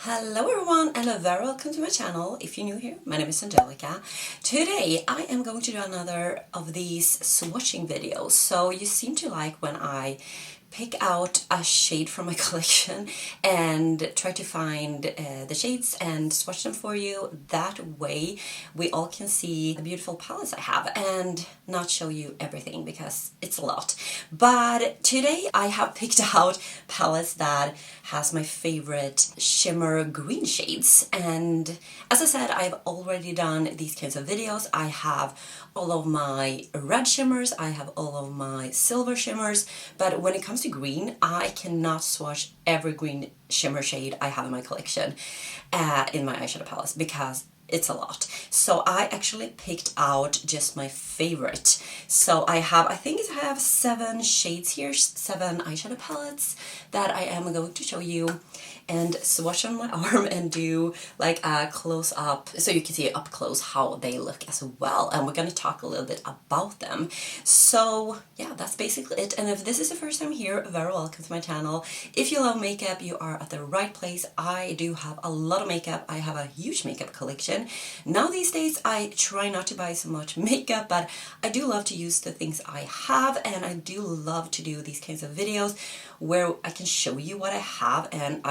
Hello everyone and a very welcome to my channel. If you're new here, my name is Angelica. Today I am going to do another of these swatching videos. So you seem to like when I pick out a shade from my collection and try to find the shades and swatch them for you. That way we all can see the beautiful palettes I have and not show you everything because it's a lot. But today I have picked out palettes that has my favorite shimmer green shades, and as I said, I've already done these kinds of videos. I have all of my red shimmers, I have all of my silver shimmers, but when it comes to green, I cannot swatch every green shimmer shade I have in my collection in my eyeshadow palettes because it's a lot. So I actually picked out just my favorite. So I think I have 7 shades here, 7 eyeshadow palettes that I am going to show you and swatch on my arm and do like a close up so you can see up close how they look as well, and we're going to talk a little bit about them. So yeah, that's basically it. And if this is the first time here, very welcome to my channel. If you love makeup, you are at the right place. I do have a lot of makeup. I have a huge makeup collection. Now these days I try not to buy so much makeup, but I do love to use the things I have, and I do love to do these kinds of videos where I can show you what I have, and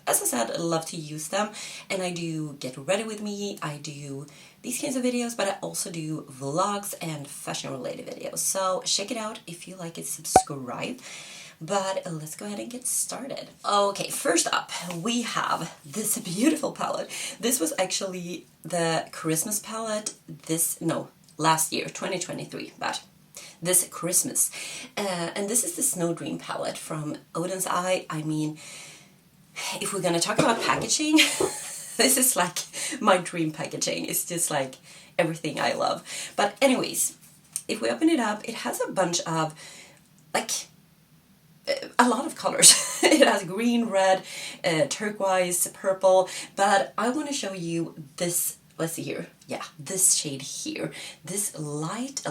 as I said, I love to use them, and I do get ready with me, I do these kinds of videos, but I also do vlogs and fashion related videos. So check it out. If you like it, subscribe. But let's go ahead and get started. Okay, first up we have this beautiful palette. This was actually the Christmas palette last year, 2023, but this Christmas. And this is the Snow Dream palette from Odin's Eye. I mean, if we're gonna talk about packaging, this is like my dream packaging. It's just like everything I love. But anyways, if we open it up, it has a bunch of like a lot of colors. It has green, red, turquoise, purple, but I want to show you this. Let's see here. Yeah, this shade here. This light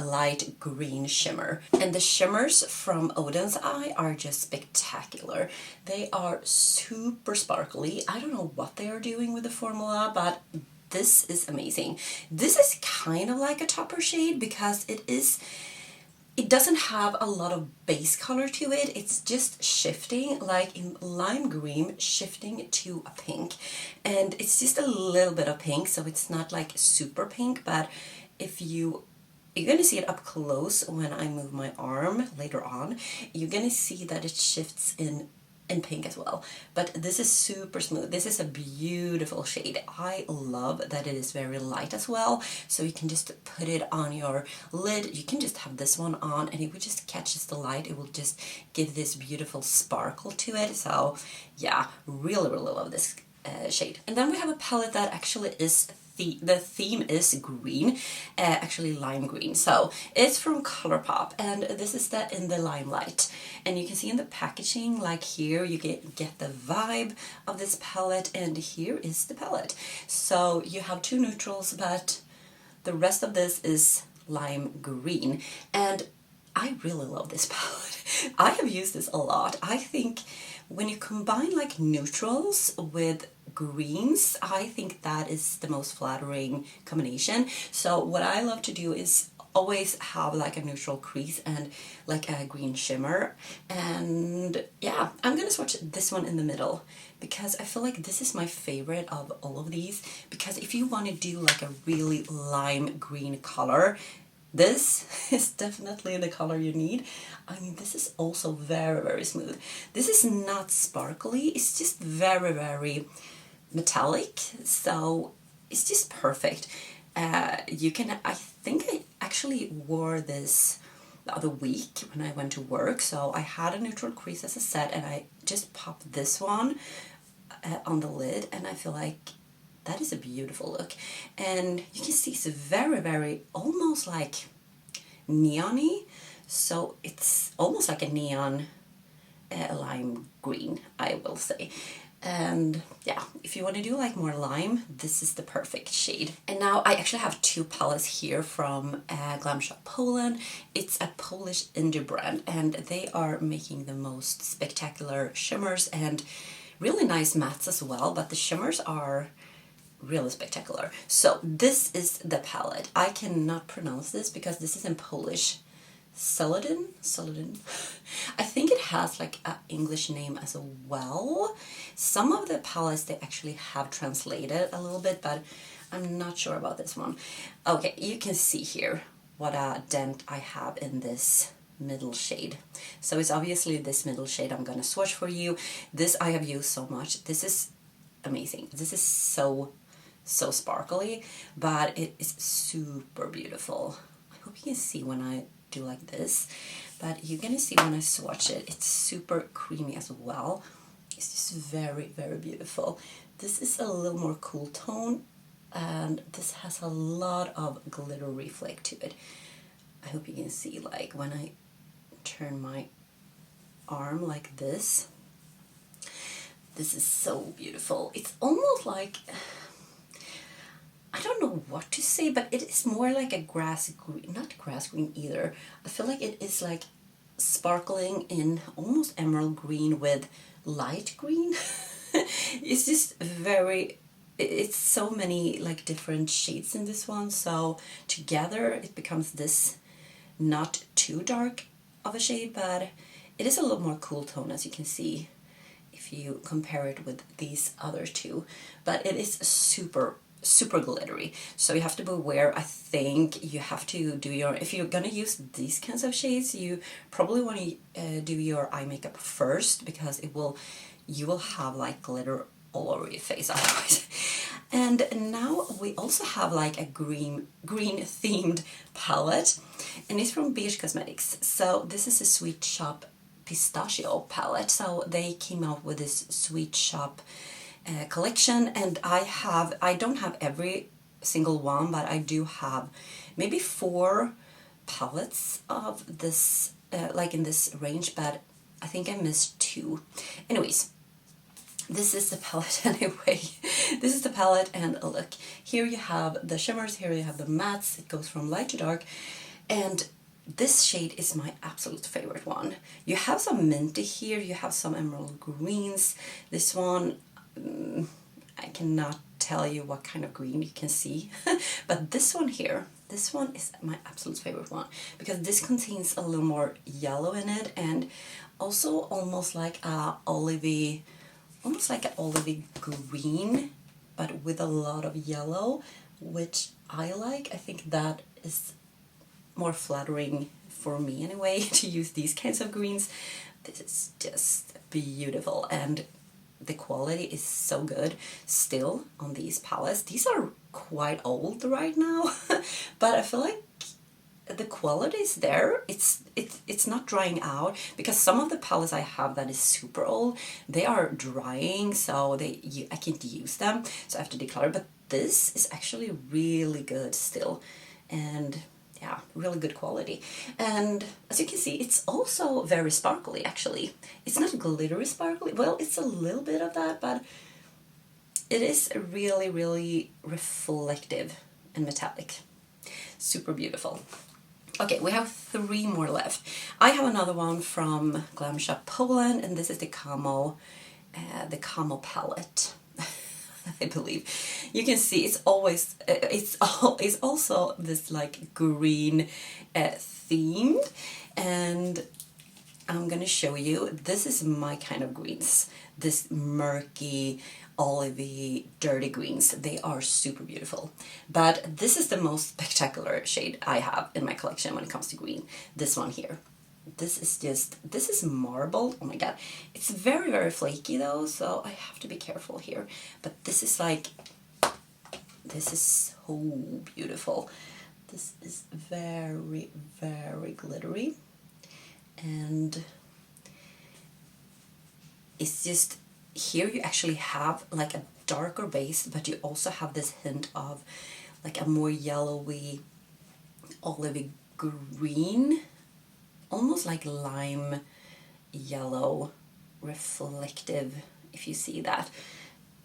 green shimmer. And the shimmers from Odin's Eye are just spectacular. They are super sparkly. I don't know what they are doing with the formula, but this is amazing. This is kind of like a topper shade because it doesn't have a lot of base color to it. It's just shifting, like in lime green, shifting to a pink. And it's just a little bit of pink, so it's not like super pink, but if you're gonna see it up close when I move my arm later on, you're gonna see that it shifts in pink as well. But this is super smooth. This is a beautiful shade. I love that it is very light as well, so you can just put it on your lid. You can just have this one on and it will just catches the light. It will just give this beautiful sparkle to it. So yeah, really love this shade. And then we have a palette that actually is the theme is green, actually lime green. So it's from Colourpop, and this is in the limelight. And you can see in the packaging, like here, you get the vibe of this palette, and here is the palette. So you have 2 neutrals, but the rest of this is lime green. And I really love this palette. I have used this a lot. I think when you combine like neutrals with greens, I think that is the most flattering combination. So what I love to do is always have like a neutral crease and like a green shimmer. And yeah, I'm gonna swatch this one in the middle because I feel like this is my favorite of all of these, because if you want to do like a really lime green color, this is definitely the color you need. I mean, this is also very smooth. This is not sparkly, it's just very metallic, so it's just perfect. I think I actually wore this the other week when I went to work. So I had a neutral crease as a set, and I just popped this one on the lid, and I feel like that is a beautiful look. And you can see it's very almost like neon-y. So it's almost like a neon lime green, I will say. And yeah, if you want to do like more lime, this is the perfect shade. And now I actually have 2 palettes here from Glam Shop Poland. It's a Polish indie brand, and they are making the most spectacular shimmers and Really nice mattes as well, but the shimmers are really spectacular. So this is the palette. I cannot pronounce this because this is in Polish. Celadon. I think it has like an English name as well. Some of the palettes they actually have translated a little bit, but I'm not sure about this one. Okay, you can see here what a dent I have in this middle shade. So it's obviously this middle shade I'm gonna swatch for you. This I have used so much. This is amazing. This is so sparkly, but it is super beautiful. I hope you can see when I do like this, but you're gonna see when I swatch it, it's super creamy as well. It's just very beautiful. This is a little more cool tone, and this has a lot of glitter reflect to it. I hope you can see, like when I turn my arm like this, this is so beautiful. It's almost like, I don't know what to say, but it is more like a grass green, not grass green either. I feel like it is like sparkling in almost emerald green with light green. It's just very, it's so many like different shades in this one, so together it becomes this not too dark of a shade, but it is a little more cool tone, as you can see if you compare it with these other two. But it is super glittery, so you have to be aware. I think you have to do your, if you're gonna use these kinds of shades, you probably want to do your eye makeup first, because you will have like glitter all over your face otherwise. And now we also have like a green themed palette, and it's from Beige Cosmetics. So this is a Sweet Shop Pistachio palette. So they came out with this Sweet Shop collection, and I don't have every single one, but I do have maybe 4 palettes of this like in this range, but I think I missed 2. Anyways, this is the palette anyway. This is the palette, and look, here you have the shimmers, here you have the mattes. It goes from light to dark, and this shade is my absolute favorite one. You have some minty here, you have some emerald greens. This one, I cannot tell you what kind of green you can see, but this one here, this one is my absolute favorite one, because this contains a little more yellow in it, and also almost like a olivey, almost like an olivey green, but with a lot of yellow, which I like. I think that is more flattering for me anyway, to use these kinds of greens. This is just beautiful, and the quality is so good still on these palettes. These are quite old right now, but I feel like the quality is there. It's not drying out, because some of the palettes I have that is super old, they are drying, so I can't use them, so I have to declutter. But this is actually really good still, and yeah, really good quality. And as you can see, it's also very sparkly actually. It's not glittery sparkly, well, it's a little bit of that, but it is really reflective and metallic. Super beautiful. Okay, we have 3 more left. I have another one from Glam Shop Poland, and this is the Camo palette. I believe you can see it's always it's also this like green themed, and I'm gonna show you. This is my kind of greens. This murky, olivey, dirty greens. They are super beautiful. But this is the most spectacular shade I have in my collection when it comes to green. This one here. This is marble. Oh my god. It's very flaky though, so I have to be careful here. But this is so beautiful. This is very glittery, and it's just, here you actually have like a darker base, but you also have this hint of like a more yellowy, olivey green, almost like lime yellow, reflective, if you see that.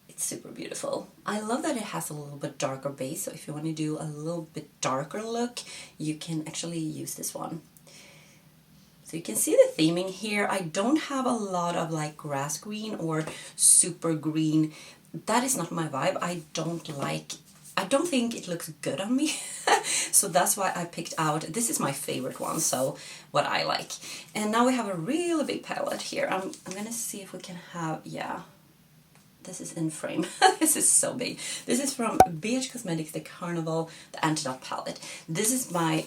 It's super beautiful. I love that it has a little bit darker base, so if you want to do a little bit darker look, you can actually use this one. So you can see the theming here. I don't have a lot of like grass green or super green. That is not my vibe. I don't think it looks good on me. So that's why I picked out, this is my favorite one, so what I like. And now we have a really big palette here. I'm gonna see if we can have, yeah, this is in frame. This is so big. This is from BH Cosmetics, the Carnival, the Antidote palette. This is my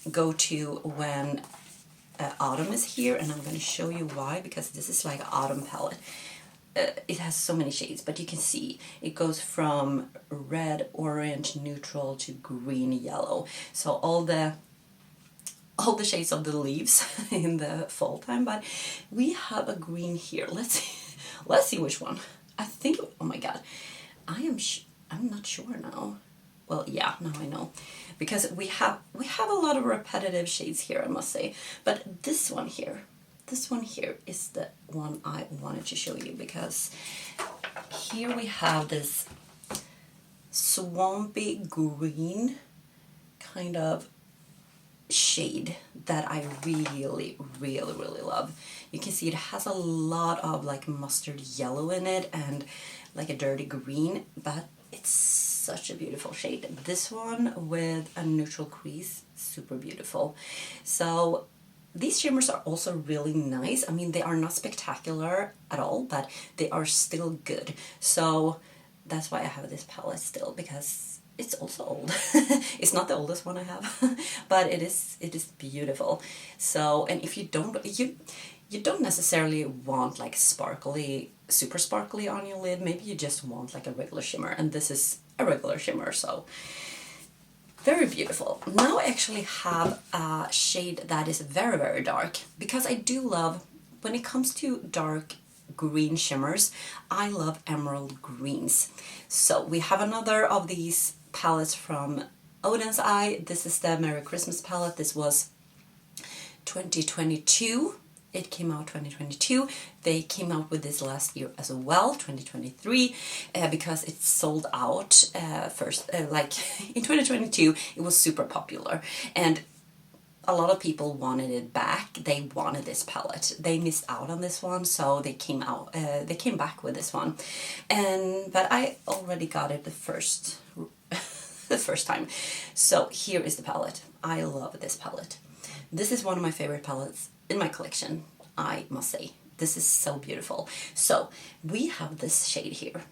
go-to when autumn is here, and I'm going to show you why, because this is like an autumn palette. It has so many shades, but you can see it goes from red, orange, neutral to green, yellow. So all the shades of the leaves in the fall time, but we have a green here. Let's see which one. I think, oh my god, I'm not sure now. Well, yeah, now I know, because we have a lot of repetitive shades here, I must say. But this one here is the one I wanted to show you, because here we have this swampy green kind of shade that I really, really, really love. You can see it has a lot of like mustard yellow in it and like a dirty green, but it's such a beautiful shade. This one with a neutral crease, super beautiful. So these shimmers are also really nice. I mean, they are not spectacular at all, but they are still good. So that's why I have this palette still, because it's also old. It's not the oldest one I have, but it is beautiful. So, and if you don't necessarily want like sparkly, super sparkly on your lid, maybe you just want like a regular shimmer, and this is a regular shimmer, so very beautiful. Now I actually have a shade that is very, very dark, because I do love, when it comes to dark green shimmers, I love emerald greens. So we have another of these palettes from Odin's Eye. This is the Merry Christmas palette. This was 2022. It came out 2022. They came out with this last year as well, 2023, because it sold out first. Like in 2022, it was super popular, and a lot of people wanted it back. They wanted this palette. They missed out on this one, so they came out. They came back with this one, but I already got it the first time. So here is the palette. I love this palette. This is one of my favorite palettes in my collection, I must say. This is so beautiful. So we have this shade here.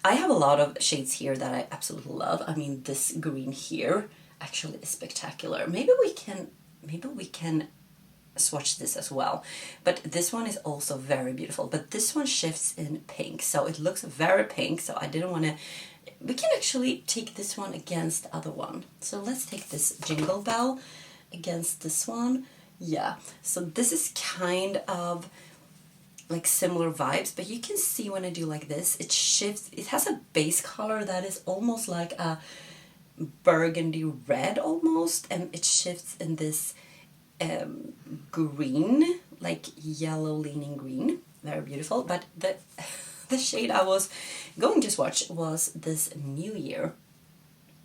I have a lot of shades here that I absolutely love. I mean, this green here actually is spectacular. Maybe we can swatch this as well. But this one is also very beautiful. But this one shifts in pink, so it looks very pink. So I didn't want to. We can actually take this one against the other one. So let's take this Jingle Bell against this one. Yeah, so this is kind of like similar vibes, but you can see when I do like this, it shifts. It has a base color that is almost like a burgundy red almost, and it shifts in this green, like yellow leaning green. Very beautiful. But the shade I was going to swatch was this New Year.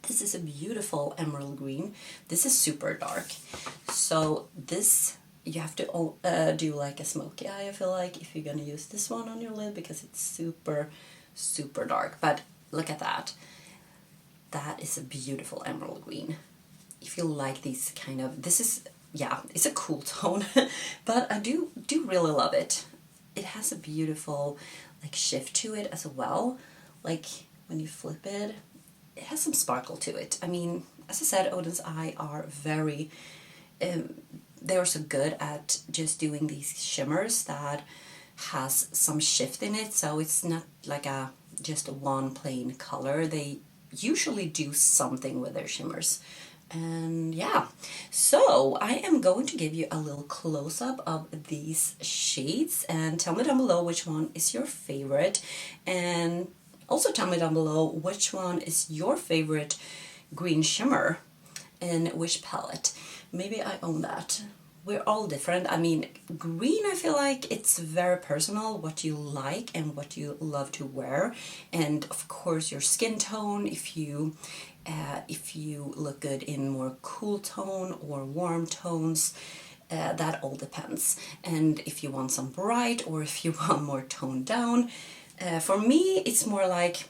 This is a beautiful emerald green. This is super dark. So this, you have to do like a smoky eye, I feel like, if you're gonna use this one on your lid, because it's super, super dark. But look at that. That is a beautiful emerald green. If you like these kind of, this is, yeah, it's a cool tone, but I do really love it. It has a beautiful like shift to it as well. Like when you flip it, it has some sparkle to it. I mean, as I said, Odin's Eye are very, they are so good at just doing these shimmers that has some shift in it. So it's not like just a one plain color. They usually do something with their shimmers. And yeah, so I am going to give you a little close-up of these shades, and tell me down below which one is your favorite, and also tell me down below which one is your favorite green shimmer and which palette. Maybe I own that. We're all different. I mean, green, I feel like it's very personal, what you like and what you love to wear. And of course your skin tone, if you look good in more cool tone or warm tones. that all depends. And if you want some bright or if you want more toned down. For me, it's more like,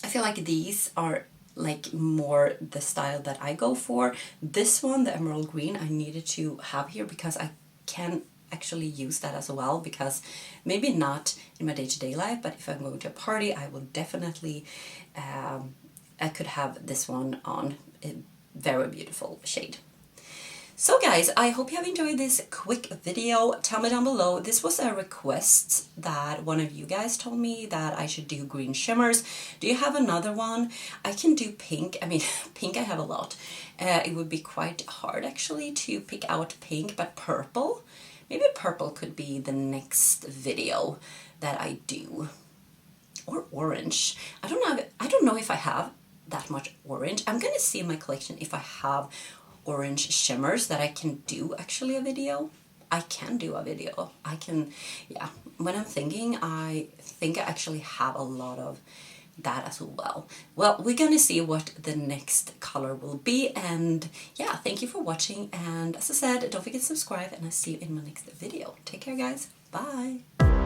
I feel like these are like more the style that I go for. This one, the emerald green, I needed to have here because I can actually use that as well, because maybe not in my day-to-day life, but if I'm going to a party, I will definitely, I could have this one on. A very beautiful shade. So guys, I hope you have enjoyed this quick video. Tell me down below. This was a request that one of you guys told me that I should do green shimmers. Do you have another one? I can do pink. I mean, pink I have a lot. It would be quite hard actually to pick out pink, but purple. Maybe purple could be the next video that I do. Or orange. I don't know if I have that much orange. I'm gonna see in my collection if I have orange shimmers that I can do actually a video. I can do a video. I can, yeah. When I'm thinking, I think I actually have a lot of that as well. Well, we're gonna see what the next color will be, and yeah, thank you for watching, and as I said, don't forget to subscribe, and I'll see you in my next video. Take care guys, bye!